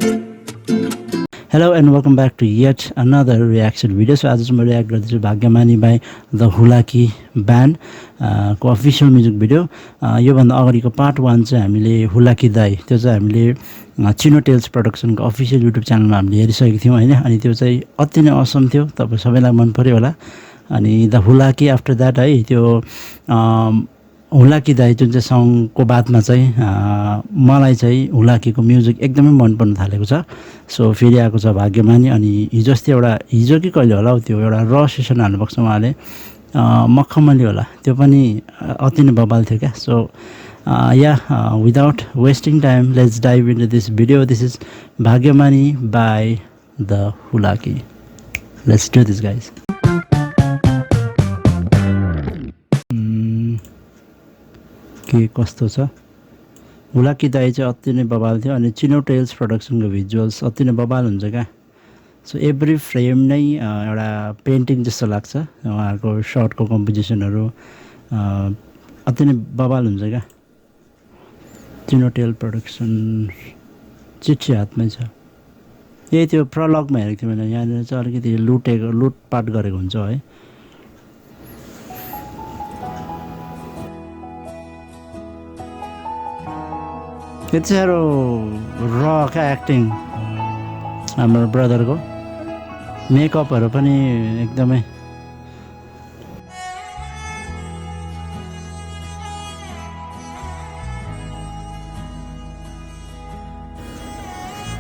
Hello and welcome back to yet another reaction video. So आज म react गर्दैछु भाग्यमानी by the Hulaki band को official music video. योभन्दा अगाडिको पार्ट 1 चाहिँ हामीले हुलाकी दाई त्यो चाहिँ हामीले चिनो टेल्स प्रोडक्सनको अफिसियल युट्युब च्यानलमा हामीले हेरिसकेको थियौँ हैन। अनि त्यो चाहिँ अति नै असम थियो, तपाईँ सबैलाई मन पर्यो होला। अनि द हुलाकी आफ्टर द्याट है त्यो हुलाकी दाई जुन चाहिँ सङको बादमा चाहिँ मलाई चाहिँ हुलाकीको म्युजिक एकदमै मन पर्न थालेको छ। सो फेरि आएको छ भाग्यमानी। अनि हिजो अस्ति हिजो कि कहिले होला त्यो एउटा र सेसन हाल्नुभएको छ उहाँले मखमली होला, त्यो पनि अति नै बबाल थियो क्या। So without wasting time let's dive into this video. This is Bhagyamani by the Hulaki. Let's do this guys. के कस्तो छ हुलाकी दाई चाहिँ अति नै बबाल थियो। अनि चिनो टेल्स प्रोडक्सनको भिजुअल्स अति नै बबाल हुन्छ क्या। सो एभ्री फ्रेम नै एउटा पेन्टिङ जस्तो लाग्छ। उहाँहरूको सर्टको कम्पोजिसनहरू अति नै बबाल हुन्छ क्या। चिनो टेल प्रोडक्सन चिठी हातमै छ। यही त्यो प्रलगमा हेरेको थिएँ मैले, यहाँनिर चाहिँ अलिकति लुटपाट गरेको हुन्छ है। यति साह्रो र क्या एक्टिङ हाम्रो ब्रदरको। मेकअपहरू पनि एकदमै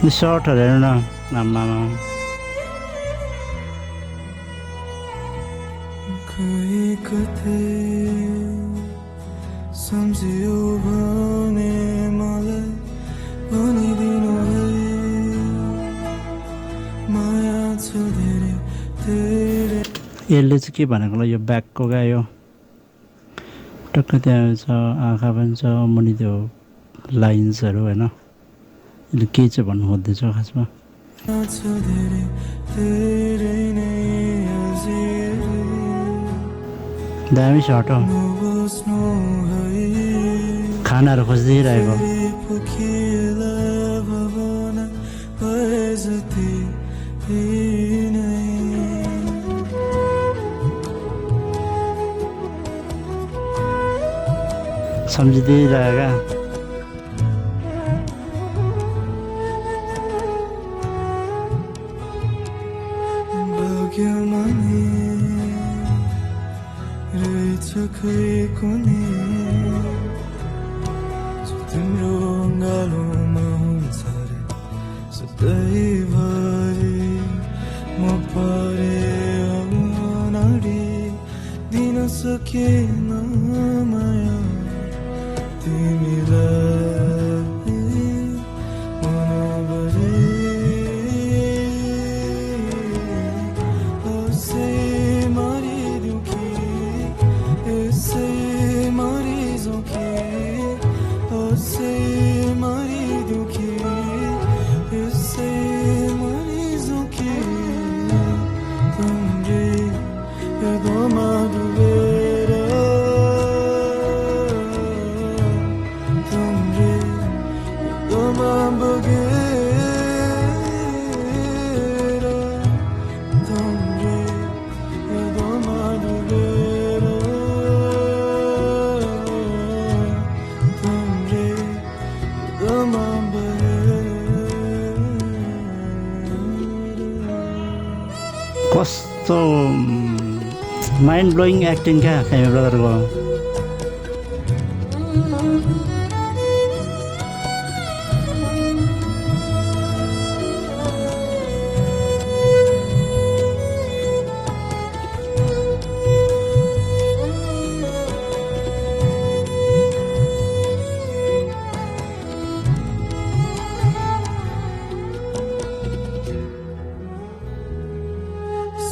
सर्टहरू हेर्नु न आमामा। सम्झियो भने मलाई भनिदिनु है, माया छ धेरै धेरै। यसले चाहिँ के भनेको ल, यो ब्याकको क्या यो टक्क त्यहाँ छ, आँखा पनि छ, मुनि त्यो लाइन्सहरू होइन। यसले के चाहिँ भन्नु खोज्दैछ खासमा। दामी सर्ट हो, खानाहरू खोजिदिइरहेको। सम्झिदिइरहेका भाग्यमानी रहेछ खै कुनै तिम्रो अङ्गालोमा हुन्छ रे सधैँभरि। म परे अगाडि दिन सकेन माया तिमीलाई मनभरि। यसै मारिदिउँ कि यसै मारिजाउँ कि, यसै मारिदिउँ कि यसै मारिजाउँ कि। तिम्रै यादमा डुबेर तिम्रै यादमा बगेर तिम्रै यादमा डुबेर तिम्रै यादमा बगेर। कस्तो माइन्ड ब्लोइङ एक्टिङ क्या मेरो ब्रदरको।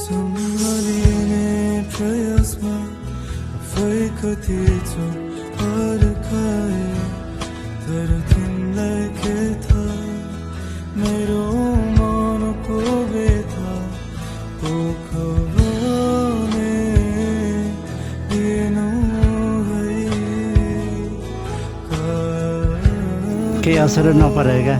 सम्हालिने प्रयासमा आफै कति चोट खाए, तर तिमीलाई के थाहा मेरो मनको व्यथा पोखो भने दिनु है। केही असर नपरेका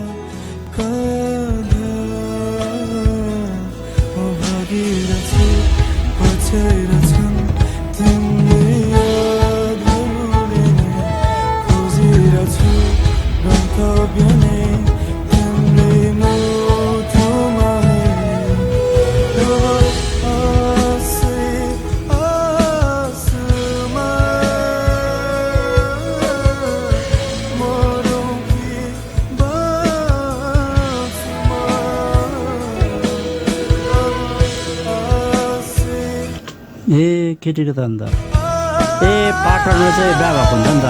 केटीको त अन्त ए पार्टनरमा चाहिँ बिहा भएको हुन्छ नि त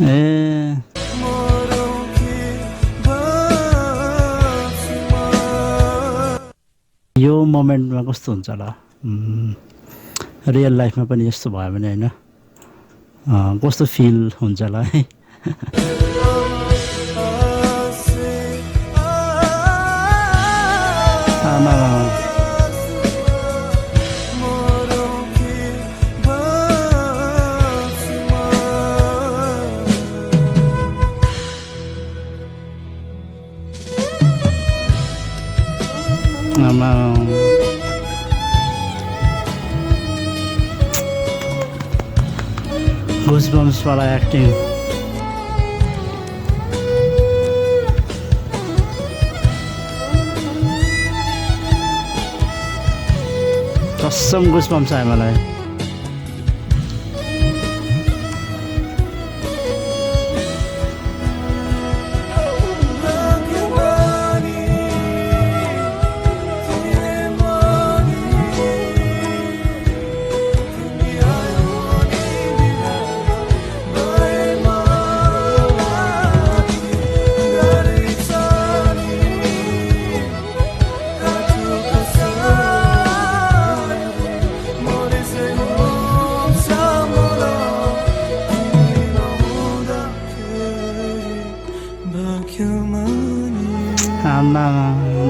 ए यो मोमेन्टमा कस्तो हुन्छ होला रियल लाइफमा पनि यस्तो भयो भने होइन कस्तो फिल हुन्छ होला है Goosebumps वाला एक्टिङ कसम Goosebumps आयो मलाई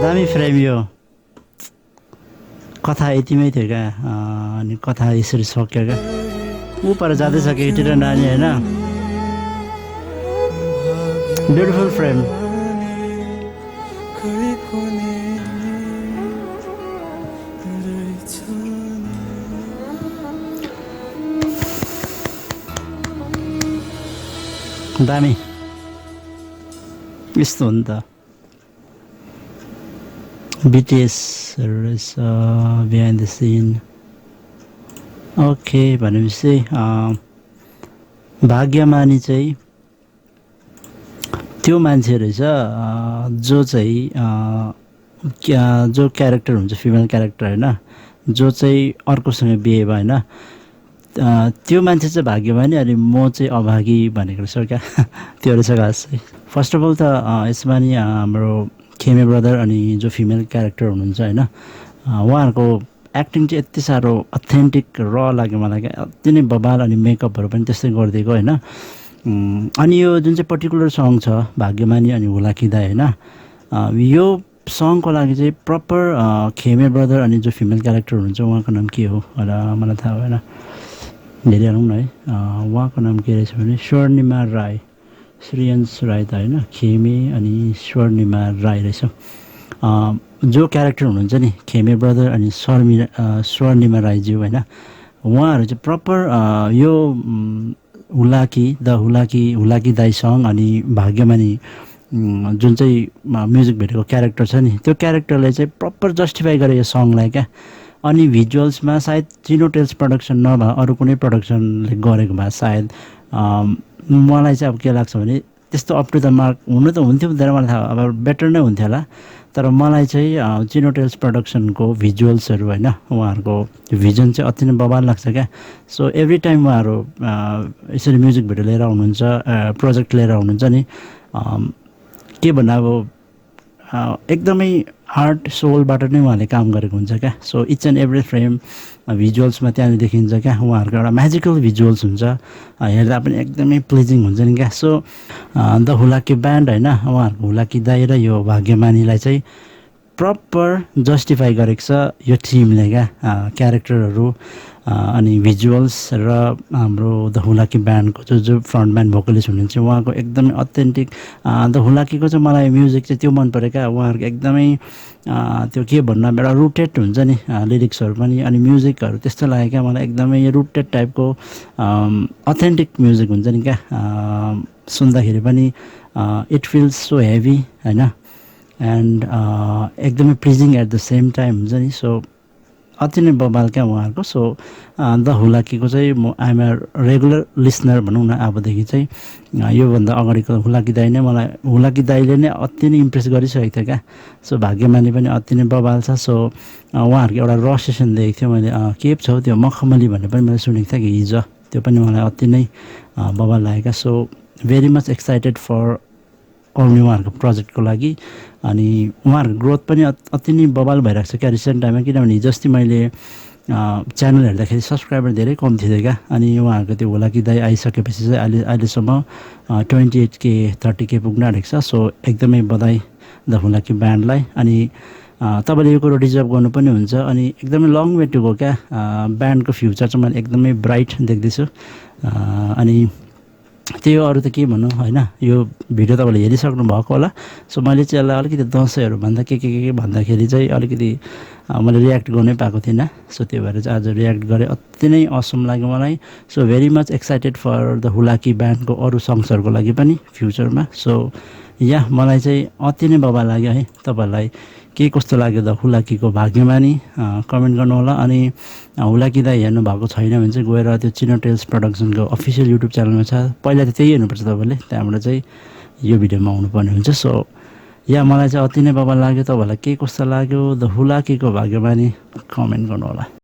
दामी फ्रेम यो कथा यतिमै थियो क्या अनि कथा यसरी सक्यो क्या ऊ पर जाँदैछ केटी र नानी होइन ब्युटिफुल फ्रेम दामी यस्तो हो नि त BTS रहेछ बिहाइन्ड द सिन ओके भनेपछि भाग्यमानी चाहिँ त्यो मान्छे रहेछ जो चाहिँ जो क्यारेक्टर हुन्छ फिमेल क्यारेक्टर होइन जो चाहिँ अर्कोसँग बिहे भयो होइन त्यो मान्छे चाहिँ भाग्यमानी अनि म चाहिँ अभागी भनेको रहेछ क्या त्यो रहेछ खास चाहिँ फर्स्ट अफ अल त यसमा नि हाम्रो खेमे ब्रदर अनि जो फिमेल क्यारेक्टर हुनुहुन्छ होइन उहाँहरूको एक्टिङ चाहिँ यति साह्रो अथेन्टिक र लाग्यो मलाई क्या अति नै बबाल अनि मेकअपहरू पनि त्यस्तै गरिदिएको होइन अनि यो जुन चाहिँ पर्टिकुलर सङ छ भाग्यमानी अनि हुलाकिदा होइन यो सङको लागि चाहिँ प्रपर खेमे ब्रदर अनि जो फिमेल क्यारेक्टर हुनुहुन्छ उहाँको नाम के हो होला मलाई थाहा भएन हेरिहालौँ न है उहाँको नाम के रहेछ भने स्वर्णिमा राई श्रेयन्स राई त होइन खेमे अनि स्वर्णिमा राई रहेछ जो क्यारेक्टर हुनुहुन्छ नि खेमे ब्रदर अनि स्वर्णिमा राईज्यू होइन उहाँहरू चाहिँ प्रपर यो हुलाकी दाई सङ अनि भाग्यमानी जुन चाहिँ म्युजिक भिडियोको क्यारेक्टर छ नि त्यो क्यारेक्टरले चाहिँ प्रपर जस्टिफाई गरे यो सङलाई क्या अनि भिजुअल्समा सायद चिनो टेल्स प्रडक्सन नभए अरू कुनै प्रडक्सनले गरेको भए सायद मलाई चाहिँ अब के लाग्छ भने त्यस्तो अप टु द मार्क हुनु त हुन्थ्यो हुँदैन मलाई थाहा अब बेटर नै हुन्थ्यो होला तर मलाई चाहिँ चिनो टेल्स प्रडक्सनको भिजुअल्सहरू होइन उहाँहरूको भिजन चाहिँ अति नै बबाल लाग्छ क्या सो एभ्री टाइम उहाँहरू यसरी म्युजिक भिडियो लिएर आउनुहुन्छ प्रोजेक्ट लिएर आउनुहुन्छ नि के भन्नु अब एकदमै हार्ट सोलबाट नै उहाँले काम गरेको हुन्छ क्या so each and every frame भिजुअल्समा त्यहाँनिर देखिन्छ क्या उहाँहरूको एउटा म्याजिकल भिजुअल्स हुन्छ हेर्दा पनि एकदमै प्लिजिङ हुन्छ नि क्या सो द हुलाकी ब्यान्ड होइन उहाँहरूको हुलाकी दाई र यो भाग्यमानीलाई चाहिँ प्रपर जस्टिफाई गरेको छ यो टिमले क्या क्यारेक्टरहरू अनि भिजुअल्स र हाम्रो द हुलाकी ब्यान्डको जो फ्रन्टम्यान भोकलिस्ट हुनुहुन्छ उहाँको एकदमै अथेन्टिक द हुलाकीको चाहिँ मलाई म्युजिक चाहिँ त्यो मन पऱ्यो क्या उहाँहरूको एकदमै त्यो के भन्नु एउटा रुटेड हुन्छ नि लिरिक्सहरू पनि अनि म्युजिकहरू त्यस्तो लाग्यो क्या मलाई एकदमै रुटेड टाइपको अथेन्टिक म्युजिक हुन्छ नि क्या सुन्दाखेरि पनि इट फिल्स सो हेभी होइन एन्ड एकदमै pleasing at the same time हुन्छ नि सो अति नै बबाल क्या उहाँहरूको। सो द हुलाकीको चाहिँ म आइएम अ रेगुलर लिसनर भनौँ न। अबदेखि चाहिँ योभन्दा अगाडिको हुलाकी दाई नै मलाई हुलाकी दाईले नै अति नै इम्प्रेस गरिसकेको थियो क्या। सो भाग्यमानी पनि अति नै बबाल छ। सो उहाँहरूको एउटा र सेसन देखेको थियो मैले, के छ हौ त्यो मखमली भन्ने पनि मैले सुनेको थिएँ कि हिजो, त्यो पनि मलाई अति नै बबाल लागेको। So very much excited for आउने उहाँहरूको प्रोजेक्टको लागि। अनि उहाँहरूको ग्रोथ पनि अति नै बबाल भइरहेको छ क्या रिसेन्ट टाइममा। किनभने हिजो अस्ति मैले च्यानल हेर्दाखेरि सब्सक्राइबर धेरै कम थियो क्या। अनि उहाँहरूको त्यो हुलाकी दाई आइसकेपछि चाहिँ अहिलेसम्म 28K 30K पुग्न आँटेको छ। सो एकदमै बधाई द हुलाकी ब्यान्डलाई। अनि तपाईँले यो कुरो डिजर्भ गर्नु पनि हुन्छ। अनि एकदमै लङ वे टु गो क्या। ब्यान्डको फ्युचर चाहिँ मैले एकदमै ब्राइट देख्दैछु। अनि त्यो अरू त के भन्नु होइन, यो भिडियो तपाईँले हेरिसक्नु भएको होला। सो मैले चाहिँ यसलाई अलिकति दसैँहरू भन्दा के भन्दाखेरि चाहिँ अलिकति मैले रियाक्ट गर्नै पाएको थिइनँ। सो त्यो भएर चाहिँ आज रियाक्ट गरेँ, अति नै असम लाग्यो मलाई। So very much excited for the Hulaki ब्यान्डको अरू सङ्ग्सहरूको लागि पनि फ्युचरमा। सो मलाई चाहिँ अति नै बबाल लाग्यो है। तपाईँहरूलाई के कस्तो लाग्यो द हुलाकीको भाग्यमानी कमेन्ट गर्नुहोला। अनि हुलाकी दाई हेर्नु भएको छैन भने चाहिँ गएर त्यो चिनो टेल्स प्रोडक्सनको अफिसियल युट्युब च्यानलमा छ। पहिला त त्यही हेर्नुपर्छ तपाईँले, त्यहाँबाट चाहिँ यो भिडियोमा आउनुपर्ने हुन्छ। सो मलाई चाहिँ अति नै बबाल लाग्यो। तपाईँहरूलाई के कस्तो लाग्यो द हुलाकीको भाग्यमानी कमेन्ट गर्नुहोला।